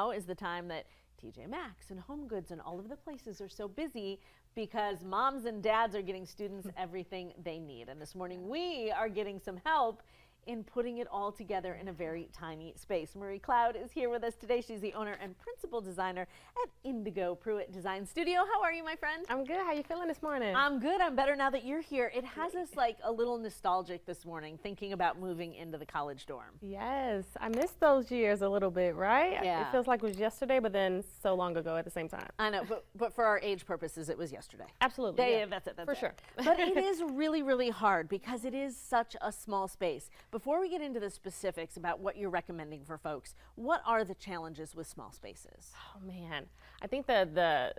Now is the time that TJ Maxx and Home Goods and all of the places are so busy because moms and dads are getting students everything they need. And this morning we are getting some help in putting it all together in a very tiny space. Marie Cloud is here with us today. She's the owner and principal designer at Indigo Pruitt Design Studio. How are you, my friend? I'm good. How you feeling this morning? I'm good. I'm better now that you're here. It has us like a little nostalgic this morning, thinking about moving into the college dorm. Yes, I missed those years a little bit, right? Yeah. It feels like it was yesterday, but then so long ago at the same time. I know, but for our age purposes, it was yesterday. Absolutely. Yeah. That's it. That's for it. sure. But it is really, really hard because it is such a small space. Before we get into the specifics about what you're recommending for folks, what are the challenges with small spaces? Oh man, I think the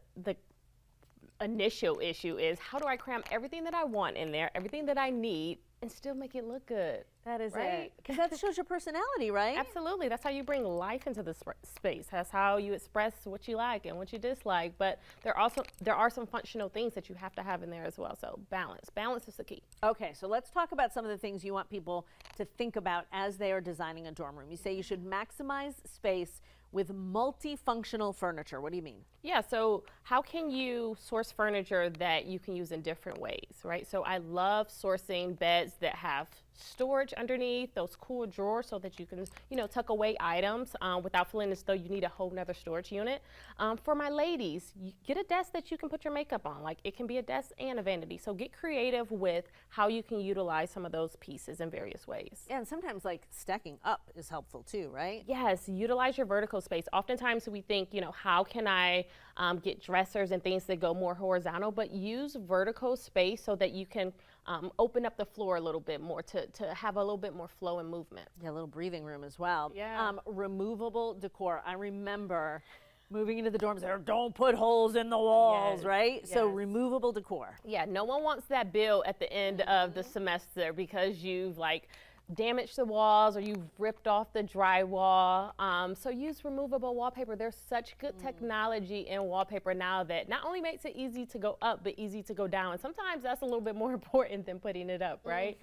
initial issue is how do I cram everything that I want in there, everything that I need, and still make it look good? That is right? it. Because that shows your personality, right? Absolutely. That's how you bring life into the space. That's how you express what you like and what you dislike. But there are some functional things that you have to have in there as well. So balance is the key. Okay, so let's talk about some of the things you want people to think about as they are designing a dorm room. You say you should maximize space with multifunctional furniture. What do you mean? Yeah, so how can you source furniture that you can use in different ways, right? So I love sourcing beds that have storage underneath, those cool drawers so that you can, tuck away items without feeling as though you need a whole nother storage unit. For my ladies, you get a desk that you can put your makeup on. Like it can be a desk and a vanity. So get creative with how you can utilize some of those pieces in various ways. Yeah, and sometimes like stacking up is helpful too, right? Yes, utilize your vertical space. Oftentimes we think, how can I get dressers and things that go more horizontal, but use vertical space so that you can open up the floor a little bit more to have a little bit more flow and movement. Yeah, a little breathing room as well. Yeah. Removable decor. I remember moving into the dorms there, don't put holes in the walls, Yes, right? yes. So removable decor. Yeah, no one wants that bill at the end of the semester because you've damaged the walls or you've ripped off the drywall. So use removable wallpaper. There's such good technology in wallpaper now that not only makes it easy to go up, but easy to go down. And sometimes that's a little bit more important than putting it up, right?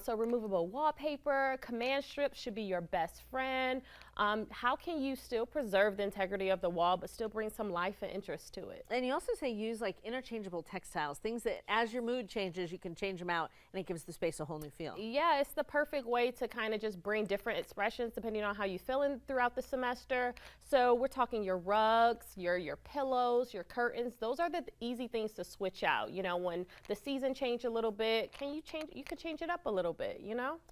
So removable wallpaper, command strips should be your best friend. How can you still preserve the integrity of the wall, but still bring some life and interest to it? And you also say use like interchangeable textiles, things that as your mood changes, you can change them out and it gives the space a whole new feel. Yeah, it's the perfect way to kind of just bring different expressions depending on how you feeling throughout the semester. So we're talking your rugs, your pillows, your curtains. Those are the easy things to switch out. When the season change a little bit, you could change it up a little bit,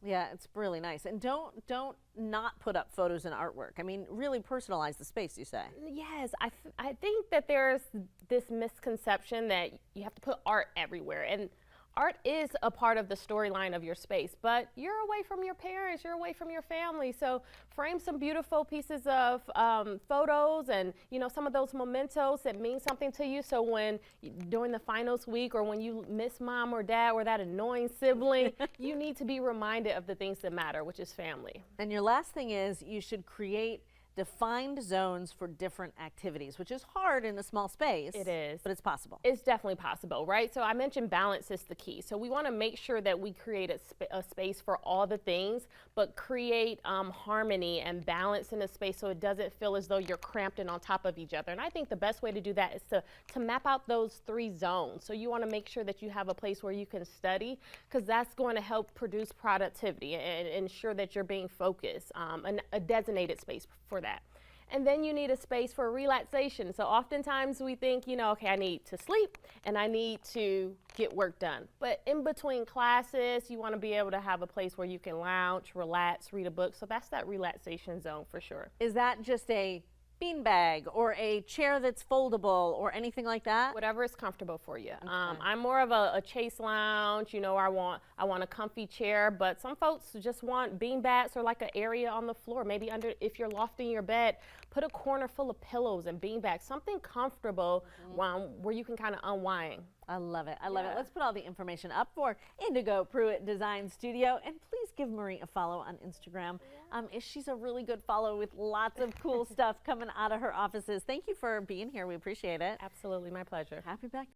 Yeah, it's really nice. And don't not put up photos and artwork. I mean, really personalize the space, you say. Yes, I think that there's this misconception that you have to put art everywhere. And art is a part of the storyline of your space, but you're away from your parents, you're away from your family. So frame some beautiful pieces of photos and, some of those mementos that mean something to you. So when during the finals week or when you miss mom or dad or that annoying sibling, you need to be reminded of the things that matter, which is family. And your last thing is you should create defined zones for different activities, which is hard in a small space. It is. But it's possible. It's definitely possible, right? So I mentioned balance is the key. So we want to make sure that we create a space for all the things, but create harmony and balance in the space so it doesn't feel as though you're cramped in on top of each other. And I think the best way to do that is to map out those 3 zones. So you want to make sure that you have a place where you can study, because that's going to help produce productivity and ensure that you're being focused, a designated space for that. And then you need a space for relaxation. So oftentimes we think, okay, I need to sleep and I need to get work done. But in between classes, you want to be able to have a place where you can lounge, relax, read a book. So that's that relaxation zone for sure. Is that just a beanbag or a chair that's foldable or anything like that? Whatever is comfortable for you. Okay. I'm more of a chase lounge, I want a comfy chair, but some folks just want beanbags or like an area on the floor. Maybe if you're lofting your bed, put a corner full of pillows and beanbags, something comfortable where you can kind of unwind. I love it. I love it. Let's put all the information up for Indigo Pruitt Design Studio. And please give Marie a follow on Instagram. She's a really good follow with lots of cool stuff coming out of her offices. Thank you for being here. We appreciate it. Absolutely. My pleasure. Happy back.